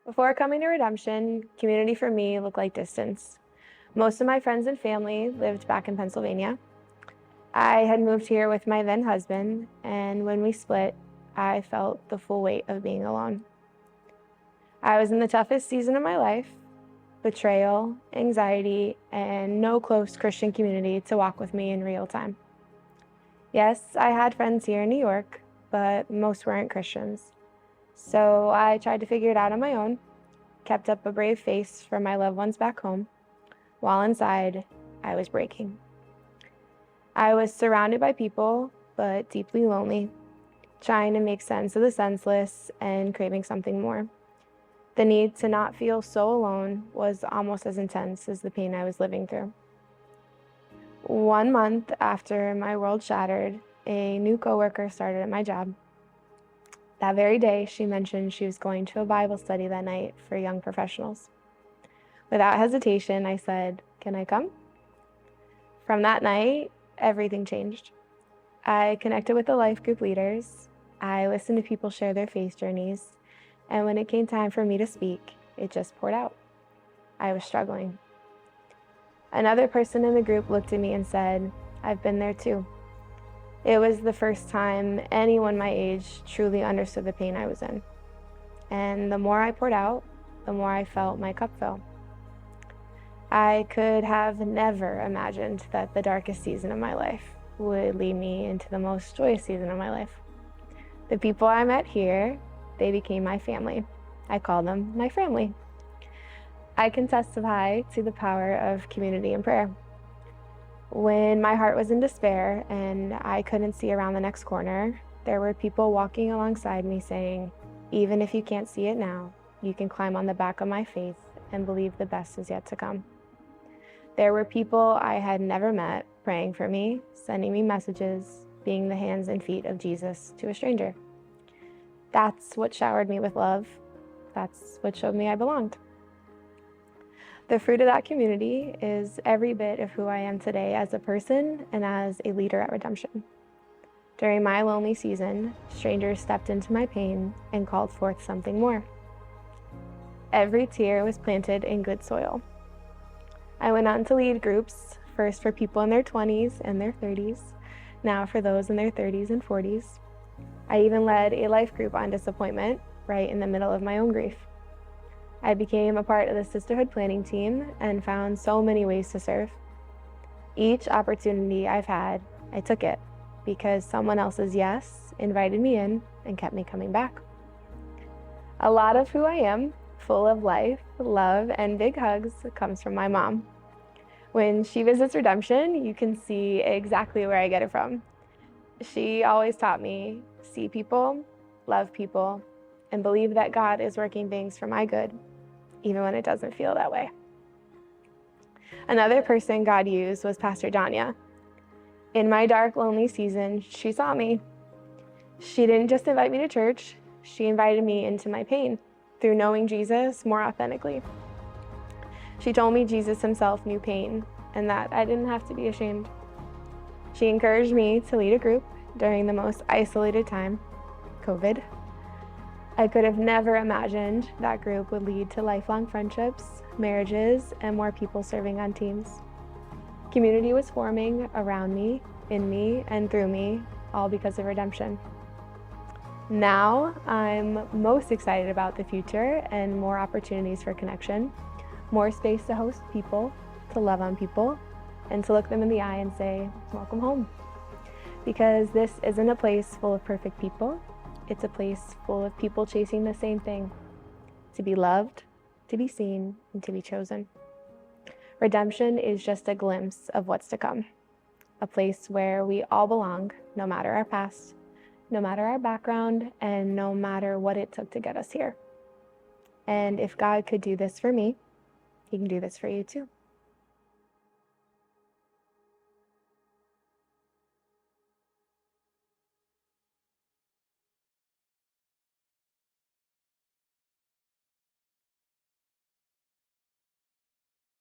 Before coming to Redemption, community for me looked like distance. Most of my friends and family lived back in Pennsylvania. I had moved here with my then husband, and when we split, I felt the full weight of being alone. I was in the toughest season of my life: betrayal, anxiety, and no close Christian community to walk with me in real time. Yes, I had friends here in New York, but most weren't Christians. So I tried to figure it out on my own, kept up a brave face for my loved ones back home, while inside, I was breaking. I was surrounded by people, but deeply lonely, trying to make sense of the senseless and craving something more. The need to not feel so alone was almost as intense as the pain I was living through. 1 month after my world shattered, a new coworker started at my job. That very day, she mentioned she was going to a Bible study that night for young professionals. Without hesitation, I said, "Can I come?" From that night, everything changed. I connected with the life group leaders. I listened to people share their faith journeys. And when it came time for me to speak, it just poured out. I was struggling. Another person in the group looked at me and said, "I've been there too." It was the first time anyone my age truly understood the pain I was in. And the more I poured out, the more I felt my cup fill. I could have never imagined that the darkest season of my life would lead me into the most joyous season of my life. The people I met here, they became my family. I call them my family. I can testify to the power of community and prayer. When my heart was in despair and I couldn't see around the next corner, there were people walking alongside me saying, "Even if you can't see it now, you can climb on the back of my faith and believe the best is yet to come." There were people I had never met praying for me, sending me messages, being the hands and feet of Jesus to a stranger. That's what showered me with love. That's what showed me I belonged. The fruit of that community is every bit of who I am today as a person and as a leader at Redemption. During my lonely season, strangers stepped into my pain and called forth something more. Every tear was planted in good soil. I went on to lead groups, first for people in their 20s and their 30s, now for those in their 30s and 40s. I even led a life group on disappointment right in the middle of my own grief. I became a part of the sisterhood planning team and found so many ways to serve. Each opportunity I've had, I took it because someone else's yes invited me in and kept me coming back. A lot of who I am, full of life, love, and big hugs, comes from my mom. When she visits Redemption, you can see exactly where I get it from. She always taught me, see people, love people, and believe that God is working things for my good, even when it doesn't feel that way. Another person God used was Pastor Danya. In my dark, lonely season, she saw me. She didn't just invite me to church, she invited me into my pain through knowing Jesus more authentically. She told me Jesus himself knew pain and that I didn't have to be ashamed. She encouraged me to lead a group during the most isolated time, COVID. I could have never imagined that group would lead to lifelong friendships, marriages, and more people serving on teams. Community was forming around me, in me, and through me, all because of Redemption. Now, I'm most excited about the future and more opportunities for connection, more space to host people, to love on people, and to look them in the eye and say, "Welcome home." Because this isn't a place full of perfect people. It's a place full of people chasing the same thing: to be loved, to be seen, and to be chosen. Redemption is just a glimpse of what's to come. A place where we all belong, no matter our past, no matter our background, and no matter what it took to get us here. And if God could do this for me, he can do this for you too.